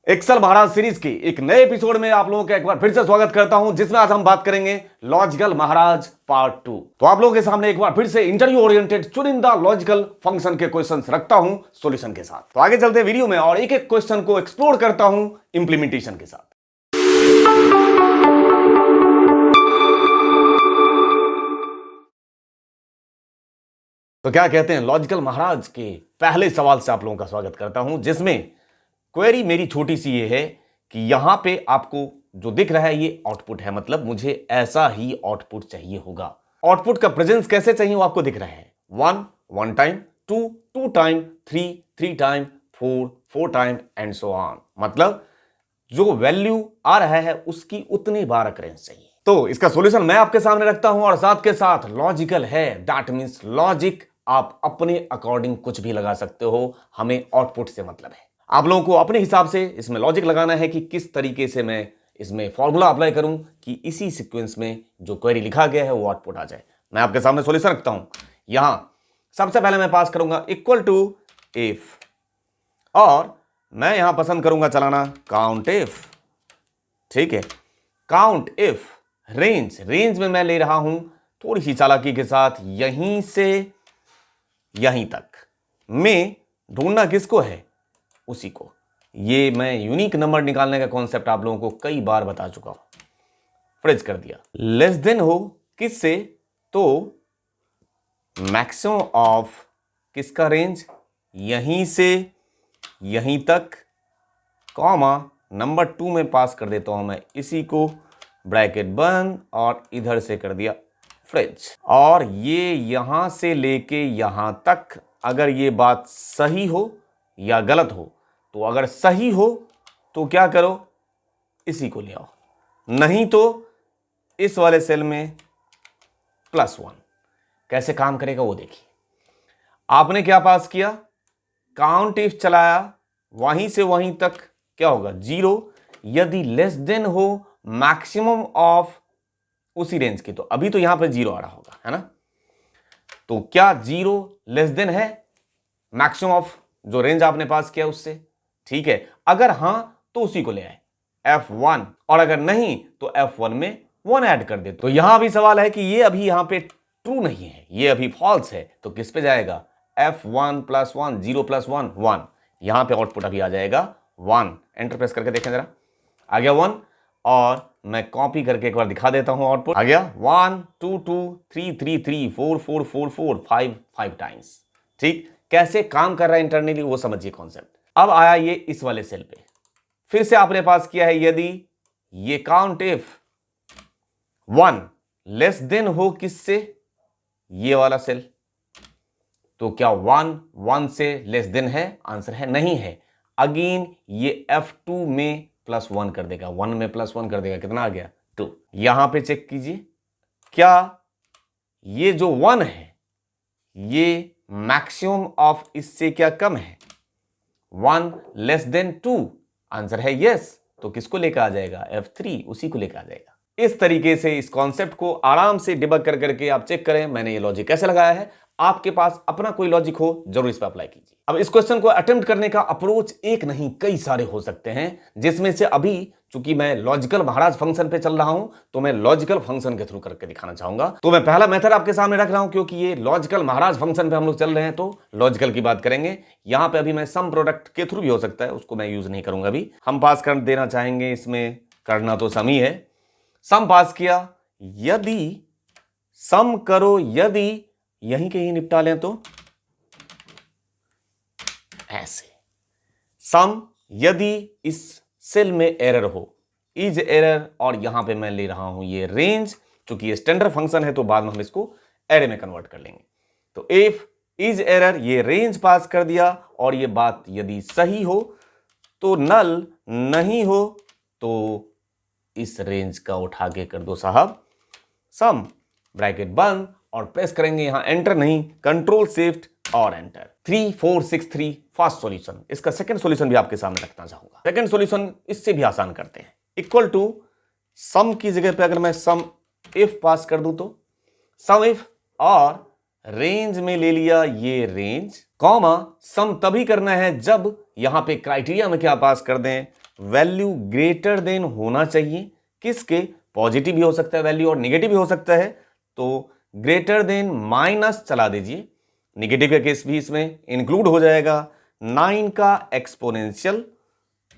Excel महाराज series की एक नए एपिसोड में आप लोगों का एक बार फिर से स्वागत करता हूं, जिसमें आज हम बात करेंगे लॉजिकल महाराज पार्ट 2। तो आप लोगों के सामने एक बार फिर से इंटरव्यू ओरिएंटेड चुनिंदा लॉजिकल फंक्शन के क्वेश्चंस रखता हूं सॉल्यूशन के साथ। तो आगे चलते हैं वीडियो में और एक एक क्वेश्चन को एक्सप्लोर करता हूं इंप्लीमेंटेशन के साथ। तो क्या कहते हैं, लॉजिकल महाराज के पहले सवाल से आप लोगों का स्वागत करता हूं, जिसमें क्वेरी मेरी छोटी सी ये है कि यहां पे आपको जो दिख रहा है ये आउटपुट है, मतलब मुझे ऐसा ही आउटपुट चाहिए होगा। आउटपुट का प्रेजेंस कैसे चाहिए वो आपको दिख रहा है। 1 time, 2 time, 3 time, 4 time and so on. मतलब जो वैल्यू आ रहा है उसकी उतनी बार अकरेंस चाहिए। तो इसका सॉल्यूशन मैं आपके सामने रखता हूं और साथ के साथ लॉजिकल है, दैट मींस लॉजिक आप अपने अकॉर्डिंग कुछ भी लगा सकते हो, हमें आउटपुट से मतलब है। आप लोगों को अपने हिसाब से इसमें लॉजिक लगाना है कि किस तरीके से मैं इसमें फॉर्मूला अप्लाई करूं कि इसी सीक्वेंस में जो क्वेरी लिखा गया है वो आउटपुट आ जाए। मैं आपके सामने सॉल्यूशन रखता हूं। यहां सबसे पहले मैं पास करूंगा इक्वल टू इफ, और मैं यहां पसंद करूंगा चलाना काउंट इफ। ठीक है, काउंट इफ रेंज में मैं ले रहा हूं थोड़ी सी चालाकी के साथ, यहीं से यहीं तक में ढूंढना किसको है, उसी को। ये मैं यूनिक नंबर निकालने का कॉन्सेप्ट आप लोगों को कई बार बता चुका हूं, फ्रेज कर दिया। लेस देन हो किससे, तो मैक्सिमम ऑफ किसका रेंज, यहीं से यहीं तक, कॉमा नंबर 2 में पास कर देता हूं मैं इसी को, ब्रैकेट बंद और इधर से कर दिया फ्रेज। और ये यहां से लेके यहां तक, अगर ये बात सही हो या गलत हो, तो अगर सही हो तो क्या करो, इसी को ले आओ, नहीं तो इस वाले सेल में +1। कैसे काम करेगा वो देखिए। आपने क्या पास किया, काउंट इफ चलाया, वहीं से वहीं तक क्या होगा 0। यदि लेस देन हो मैक्सिमम ऑफ उसी रेंज की, तो अभी तो यहां पे 0 आ रहा होगा, है ना। तो क्या 0 लेस देन है मैक्सिमम ऑफ जो रेंज आपने पास किया उससे, ठीक है। अगर हां तो उसी को ले आए F1, और अगर नहीं तो F1 में 1 ऐड कर दे। तो यहां भी सवाल है कि ये अभी यहां पे ट्रू नहीं है, ये अभी फॉल्स है, तो किस पे जाएगा, F1 + 1, 0 + 1 1। यहां पे आउटपुट अभी आ जाएगा 1। एंटर प्रेस करके देखें जरा, आ गया 1। और मैं कॉपी करके एक बार दिखा देता हूं, आउटपुट आ गया 1 2 2 3 3 3 4 4 4 4 5 5 टाइम्स। ठीक, कैसे काम कर रहा है इंटरनली वो समझिए कॉन्सेप्ट। अब आया ये इस वाले सेल पे, फिर से आपने पास किया है, यदि ये काउंट इफ 1 लेस देन हो किससे, ये वाला सेल, तो क्या 1 से लेस देन है, आंसर है नहीं है। अगेन ये F2 में +1 कर देगा, 1 में +1 कर देगा, कितना आ गया 2। यहां पे चेक कीजिए, क्या ये जो 1 है ये मैक्सिमम ऑफ इससे क्या कम है, 1 लेस देन 2, आंसर है यस। तो किसको लेकर आ जाएगा, F3, उसी को लेकर आ जाएगा। इस तरीके से इस कॉन्सेप्ट को आराम से डिबग कर करके आप चेक करें मैंने ये लॉजिक कैसे लगाया है। आपके पास अपना कोई लॉजिक हो जरूर इस पर अप्लाई कीजिए। अब इस क्वेश्चन को अटेम्प्ट करने का अप्रोच एक नहीं कई सारे हो सकते हैं, जिसमें से अभी चूंकि मैं लॉजिकल महाराज फंक्शन पे चल रहा हूं तो मैं लॉजिकल फंक्शन के थ्रू करके दिखाना चाहूंगा। तो मैं पहला मेथड आपके सामने रख रहा हूं, क्योंकि ये लॉजिकल महाराज फंक्शन पे हम लोग चल रहे हैं तो लॉजिकल की बात करेंगे। यहां पे अभी मैं सम प्रोडक्ट के थ्रू भी हो सकता है, उसको मैं यूज नहीं करूंगा। अभी हम पास कर देना चाहेंगे, इसमें करना तो सम ही है। सम पास किया, यदि सम करो, यदि यहीं कहीं निपटा लें तो ऐसे सम, यदि इस सेल में एरर हो, इज एरर, और यहां पे मैं ले रहा हूं ये रेंज, क्योंकि ये स्टैंडर्ड फंक्शन है तो बाद में हम इसको एरे में कन्वर्ट कर लेंगे। तो इफ इज एरर, ये रेंज पास कर दिया, और ये बात यदि सही हो तो नल, नहीं हो तो इस रेंज का उठा के कर दो साहब सम, ब्रैकेट बंद, और प्रेस करेंगे यहां एंटर नहीं, कंट्रोल शिफ्ट और एंटर। 3 4 6 3 fast solution. इसका सेकंड सॉल्यूशन भी आपके सामने रखना चाहूंगा। सेकंड सॉल्यूशन इससे भी आसान करते हैं। इक्वल टू सम की जगह पे अगर मैं सम इफ पास कर दूं तो सम इफ, और रेंज में ले लिया ये रेंज, कॉमा सम तभी करना है जब यहां पे क्राइटेरिया में क्या पास कर दें, वैल्यू ग्रेटर देन होना चाहिए किसके, पॉजिटिव भी हो सकता है वैल्यू और नेगेटिव भी हो सकता है, तो ग्रेटर देन माइनस चला दीजिए, नेगेटिव का केस भी इसमें इंक्लूड हो जाएगा, 9 का एक्सपोनेंशियल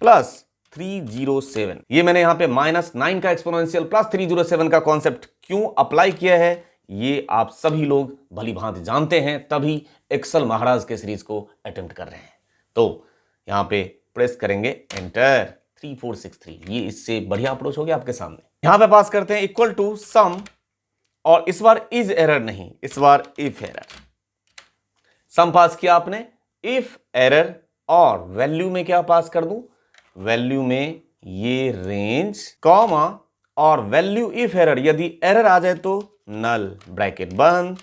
प्लस 307। ये मैंने यहां पे -9 का एक्सपोनेंशियल प्लस 307 का कॉन्सेप्ट क्यों अप्लाई किया है ये आप सभी लोग भली भांति जानते हैं, तभी एक्सेल महाराज के सीरीज को अटेम्प्ट कर रहे हैं। तो यहां पे प्रेस करेंगे एंटर 3463, ये इससे बढ़िया अप्रोच हो गया आपके सामने। यहां पे पास करते हैं इक्वल टू सम, और इस बार इज एरर नहीं, इस बार इफ एरर। सम पास किया आपने, इफ एरर, और वैल्यू में क्या पास कर दूं, वैल्यू में ये रेंज कॉमा, और वैल्यू इफ एरर, यदि एरर आ जाए तो नल, ब्रैकेट बंद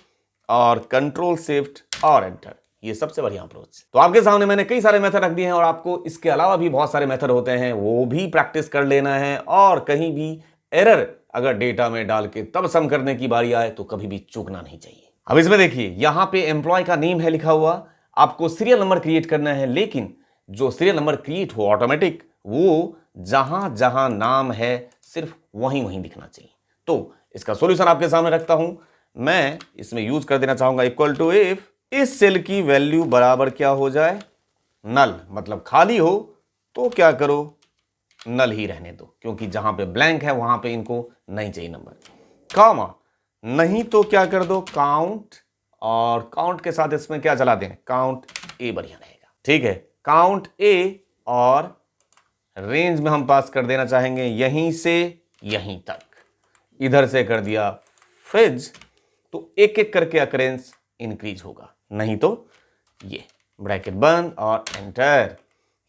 और कंट्रोल शिफ्ट और एंटर। ये सबसे बढ़िया अप्रोच। तो आपके सामने मैंने कई सारे मेथड रख दिए हैं, और आपको इसके अलावा भी बहुत सारे मेथड होते हैं, वो भी प्रैक्टिस कर लेना है। और कहीं भी एरर अगर डेटा में डाल के तब सम करने की बारी आए तो कभी भी चूकना नहीं चाहिए। अब इसमें देखिए, यहां पे एम्प्लॉय का नेम है लिखा हुआ, आपको सीरियल नंबर क्रिएट करना है, लेकिन जो सीरियल नंबर क्रिएट हो ऑटोमेटिक, वो जहां जहां नाम है सिर्फ वहीं वहीं दिखना चाहिए। तो इसका सॉल्यूशन आपके सामने रखता हूं, मैं इसमें यूज कर देना चाहूंगा इक्वल टू इफ इस सेल की वैल्यू बराबर क्या हो जाए, नल, मतलब खाली हो तो क्या करो, नल ही रहने दो, क्योंकि जहां पे ब्लैंक है वहां पे इनको नहीं चाहिए नंबर, कॉमा, नहीं तो क्या कर दो काउंट, और काउंट के साथ इसमें क्या चला दें, काउंट ए बढ़िया रहेगा। ठीक है, काउंट ए, और रेंज में हम पास कर देना चाहेंगे यहीं से यहीं तक, इधर से कर दिया फ्रिज, तो एक एक करके अकरेंस इंक्रीज होगा, नहीं तो ये ब्रैकेट बंद और एंटर।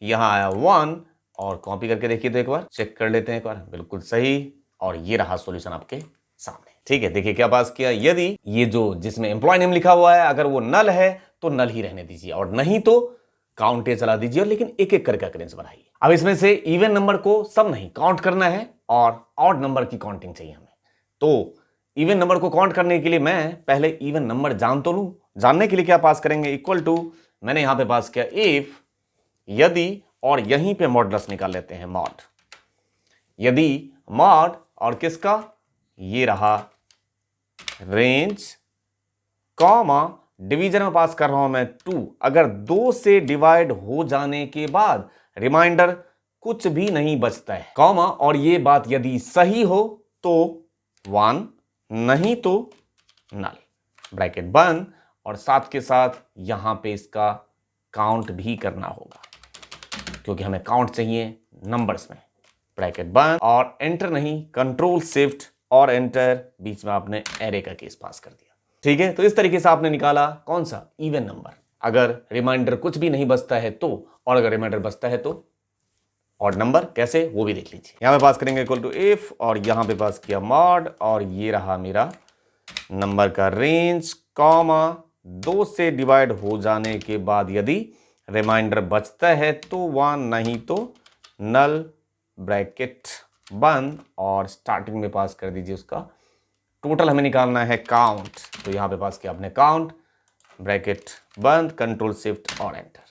यहां आया 1, और कॉपी करके देखिए तो एक बार चेक कर लेते हैं एक बार, बिल्कुल सही, और ये रहा सॉल्यूशन आपके सामने। ठीक है, देखिए क्या पास किया, यदि ये जो जिसमें एम्प्लॉय नेम लिखा हुआ है अगर वो नल है तो नल ही रहने दीजिए, और नहीं तो काउंट ए चला दीजिए, लेकिन एक एक करके अकरेंस बढ़ाइए। अब इसमें से इवन नंबर को सब नहीं काउंट करना है, और ऑड नंबर की काउंटिंग चाहिए हमें। तो इवन नंबर को काउंट करने के लिए मैं पहले इवन नंबर जान तो लूं, जानने के लिए क्या पास करेंगे, इक्वल टू, मैंने यहां पे पास किया इफ, यदि, और यहीं पे मॉडुलस निकाल लेते हैं, मॉड, यदि मॉड, और किसका, ये रहा रेंज, कॉमा, डिवीजन में पास कर रहा हूं मैं 2, अगर 2 से डिवाइड हो जाने के बाद रिमाइंडर कुछ भी नहीं बचता है, कॉमा, और ये बात यदि सही हो तो 1, नहीं तो नल, ब्रैकेट बंद, और साथ के साथ यहां पे इसका काउंट भी करना होगा, क्योंकि हमें काउंट चाहिए नंबर्स में, ब्रैकेट बंद और एंटर नहीं, कंट्रोल शिफ्ट और एंटर, बीच में आपने एरे का केस पास कर दिया। ठीक है, तो इस तरीके से आपने निकाला कौन सा, इवन नंबर, अगर रिमाइंडर कुछ भी नहीं बचता है तो, और अगर रिमाइंडर बचता है तो ऑड नंबर, कैसे वो भी देख लीजिए। यहां पे पास करेंगे इक्वल टू इफ, और यहां पे पास किया मॉड, और ये रहा मेरा नंबर का रेंज, कॉमा, 2 से डिवाइड हो जाने के बाद यदि रिमाइंडर बचता है तो 1, नहीं तो नल, ब्रैकेट बंद, और स्टार्टिंग में पास कर दीजिए उसका टोटल, हमें निकालना है काउंट, तो यहां पे पास किया आपने काउंट, ब्रैकेट बंद, कंट्रोल शिफ्ट और एंटर।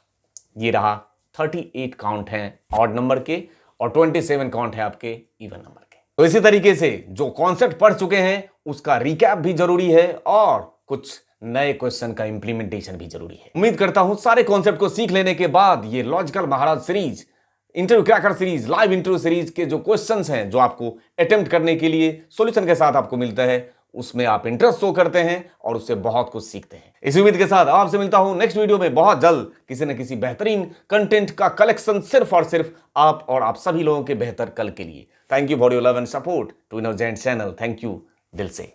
ये रहा 38 काउंट हैं ऑड नंबर के, और 27 काउंट है आपके इवन नंबर के। तो इसी तरीके से जो कॉन्सेप्ट पढ़ चुके हैं उसका रिकैप भी जरूरी है, और कुछ नए क्वेश्चन का इंप्लीमेंटेशन भी जरूरी है। उम्मीद करता हूं सारे कॉन्सेप्ट को सीख लेने के बाद ये logical Maharaj series, interview cracker series, live interview series के जो क्वेश्चंस हैं जो आपको अटेम्प्ट करने के लिए सॉल्यूशन के साथ आपको मिलता है, उसमें आप इंटरेस्ट शो करते हैं और उससे बहुत कुछ सीखते हैं। इस उम्मीद के साथ आपसे मिलता हूं नेक्स्ट वीडियो में बहुत जल्द, किसी न किसी बेहतरीन कंटेंट का कलेक्शन सिर्फ और सिर्फ आप और आप सभी लोगों के बेहतर कल के लिए। Thank you for your love and support to inner gent channel. Thank you दिल से।